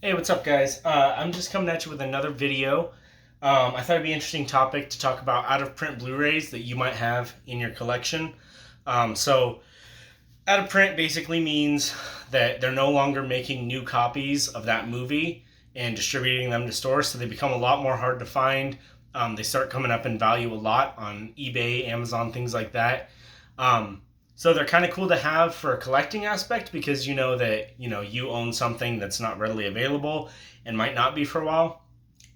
Hey, what's up, guys? I'm just coming at you with another video. I thought it'd be an interesting topic to talk about out-of-print Blu-rays that you might have in your collection. So, out-of-print basically means that they're no longer making new copies of that movie and distributing them to stores, so they become a lot more hard to find. They start coming up in value a lot on eBay, Amazon, things like that. Um, so they're kind of cool to have for a collecting aspect because you know that you own something that's not readily available and might not be for a while.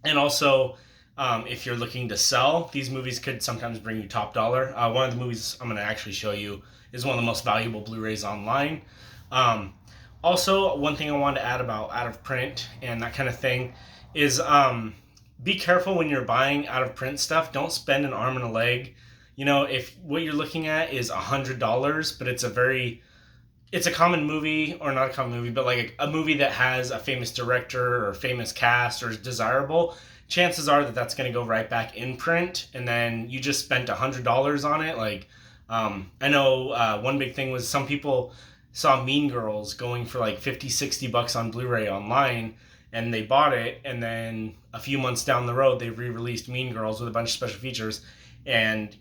And also, if you're looking to sell, these movies could sometimes bring you top dollar. One of the movies I'm going to actually show you is one of the most valuable Blu-rays online. Um, Also, one thing I wanted to add about out of print and that kind of thing is be careful when you're buying out of print stuff. Don't spend an arm and a leg. If what you're looking at is $100, but it's a common movie, or not a common movie, but like a movie that has a famous director or famous cast or is desirable, chances are that that's going to go right back in print, and then you just spent $100 on it. I know one big thing was some people saw Mean Girls going for like 50, $60 on Blu-ray online, and they bought it, and then a few months down the road, they re-released Mean Girls with a bunch of special features, and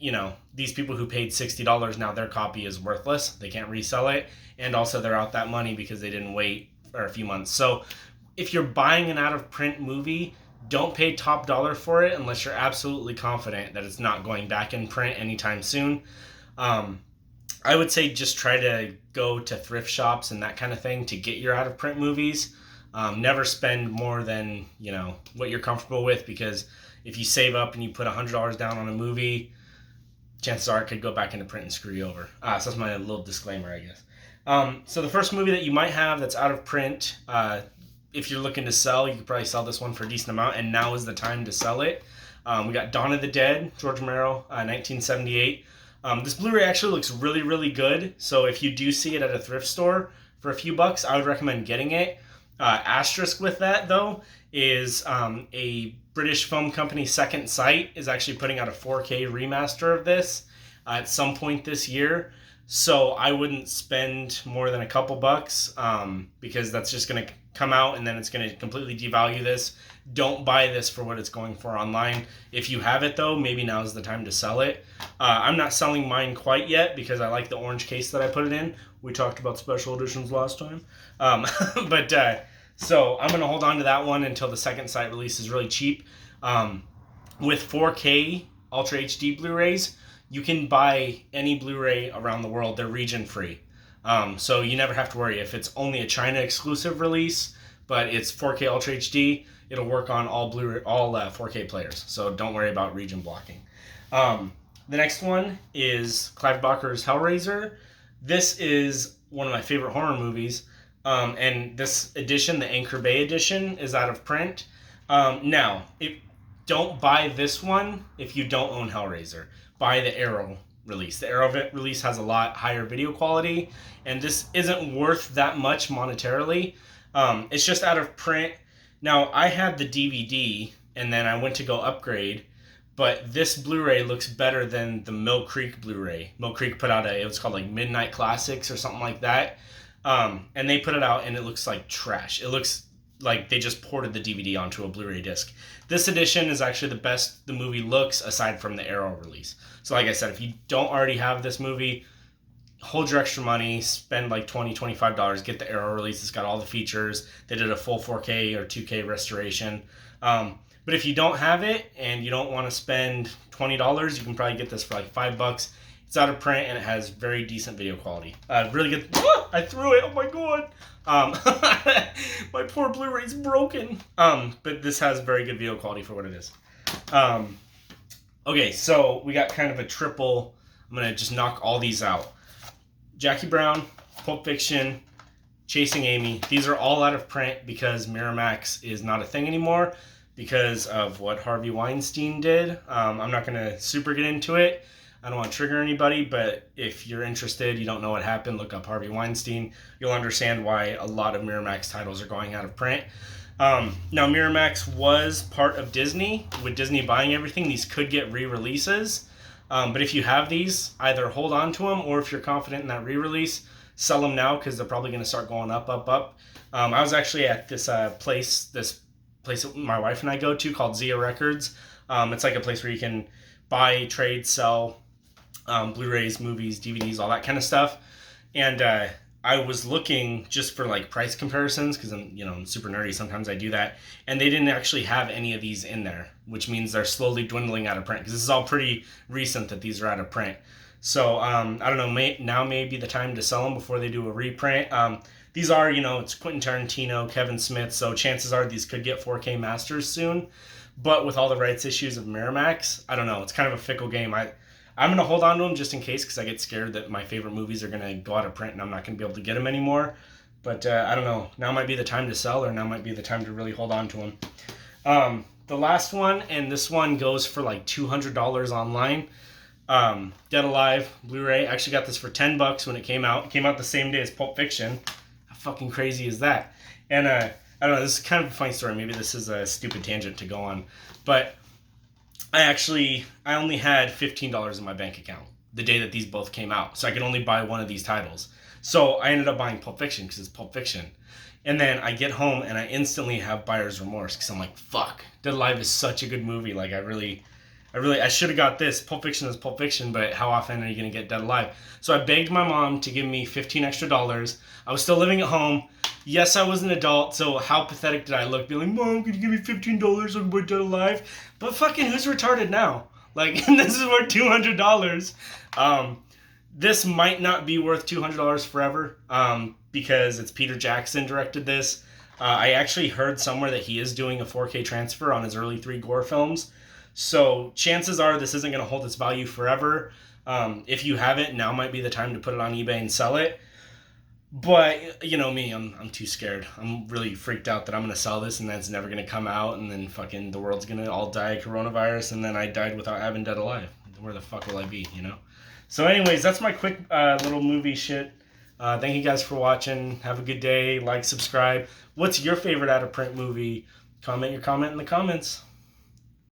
these people who paid $60, now their copy is worthless. They can't resell it, and also they're out that money because they didn't wait for a few months. So if you're buying an out of print movie, don't pay top dollar for it unless you're absolutely confident that it's not going back in print anytime soon. um, I would say just try to go to thrift shops and that kind of thing to get your out of print movies. Never spend more than what you're comfortable with, because if you save up and you put $100 down on a movie, chances are it could go back into print and screw you over. So that's my little disclaimer, I guess. So the first movie that you might have that's out of print, if you're looking to sell, you could probably sell this one for a decent amount, and now is the time to sell it. We got Dawn of the Dead, George Romero, 1978. This Blu-ray actually looks really, really good. So if you do see it at a thrift store for a few bucks, I would recommend getting it. Asterisk with that, though, is a British film company, Second Sight, is actually putting out a 4K remaster of this at some point this year. So I wouldn't spend more than a couple bucks, because that's just going to come out and then it's going to completely devalue this. Don't buy this for what it's going for online. If you have it, though, maybe now's the time to sell it. I'm not selling mine quite yet because I like the orange case that I put it in. We talked about special editions last time. But so I'm going to hold on to that one until the Second Sight release is really cheap. With 4K Ultra HD Blu-rays, you can buy any Blu-ray around the world. They're region free. So you never have to worry if it's only a China exclusive release, but it's 4K Ultra HD. It'll work on all 4K players. So don't worry about region blocking. The next one is Clive Barker's Hellraiser. This is one of my favorite horror movies. And this edition, the Anchor Bay edition, is out of print. Now, don't buy this one if you don't own Hellraiser. Buy the Arrow release. The Arrow release has a lot higher video quality, and this isn't worth that much monetarily. It's just out of print. Now, I had the DVD, and then I went to go upgrade, but this Blu-ray looks better than the Mill Creek Blu-ray. Mill Creek put out it was called like Midnight Classics or something like that. And they put it out and it looks like trash. It looks like they just ported the DVD onto a Blu-ray disc. This edition is actually the best the movie looks aside from the Arrow release. So like I said, if you don't already have this movie, hold your extra money, spend like $20, $25, get the Arrow release. It's got all the features. They did a full 4K or 2K restoration. But if you don't have it and you don't want to spend $20, you can probably get this for like $5. It's out of print and it has very decent video quality. Really good. I threw it. Oh my god. My poor Blu-ray's broken. But this has very good video quality for what it is. Okay, so we got kind of a triple. I'm gonna just knock all these out. Jackie Brown, Pulp Fiction, Chasing Amy. These are all out of print because Miramax is not a thing anymore because of what Harvey Weinstein did. I'm not gonna super get into it. I don't want to trigger anybody, but if you're interested, you don't know what happened, look up Harvey Weinstein. You'll understand why a lot of Miramax titles are going out of print. Now, Miramax was part of Disney. With Disney buying everything, these could get re-releases. But if you have these, either hold on to them, or if you're confident in that re-release, sell them now because they're probably going to start going up, up, up. I was actually at this place that my wife and I go to called Zia Records. It's like a place where you can buy, trade, sell Blu-rays, movies, DVDs, all that kind of stuff. And I was looking just for like price comparisons because I'm super nerdy. Sometimes I do that, and they didn't actually have any of these in there, which means they're slowly dwindling out of print because this is all pretty recent that these are out of print. So I don't know. Now may be the time to sell them before they do a reprint. These are, it's Quentin Tarantino, Kevin Smith, so chances are these could get 4K masters soon. But with all the rights issues of Miramax, I don't know. It's kind of a fickle game. I'm going to hold on to them just in case because I get scared that my favorite movies are going to go out of print and I'm not going to be able to get them anymore. But I don't know. Now might be the time to sell, or now might be the time to really hold on to them. The last one, and this one goes for like $200 online. Dead Alive Blu-ray. I actually got this for $10 when it came out. It came out the same day as Pulp Fiction. How fucking crazy is that? And I don't know, this is kind of a funny story. Maybe this is a stupid tangent to go on. But I only had $15 in my bank account the day that these both came out. So I could only buy one of these titles. So I ended up buying Pulp Fiction because it's Pulp Fiction. And then I get home and I instantly have buyer's remorse because I'm like, fuck, Dead Alive is such a good movie. Like I should have got this. Pulp Fiction is Pulp Fiction, but how often are you going to get Dead Alive? So I begged my mom to give me $15 extra. I was still living at home. Yes, I was an adult, so how pathetic did I look? Being like, Mom, could you give me $15 so I can buy Dead Alive? But fucking who's retarded now? Like, this is worth $200. This might not be worth $200 forever because it's Peter Jackson directed this. I actually heard somewhere that he is doing a 4K transfer on his early 3 gore films. So chances are this isn't going to hold its value forever. If you have it, now might be the time to put it on eBay and sell it. But, me, I'm too scared. I'm really freaked out that I'm going to sell this and that's never going to come out, and then fucking the world's going to all die of coronavirus, and then I died without having Dead Alive. Where the fuck will I be, So anyways, that's my quick little movie shit. Thank you guys for watching. Have a good day. Like, subscribe. What's your favorite out-of-print movie? Comment your comment in the comments.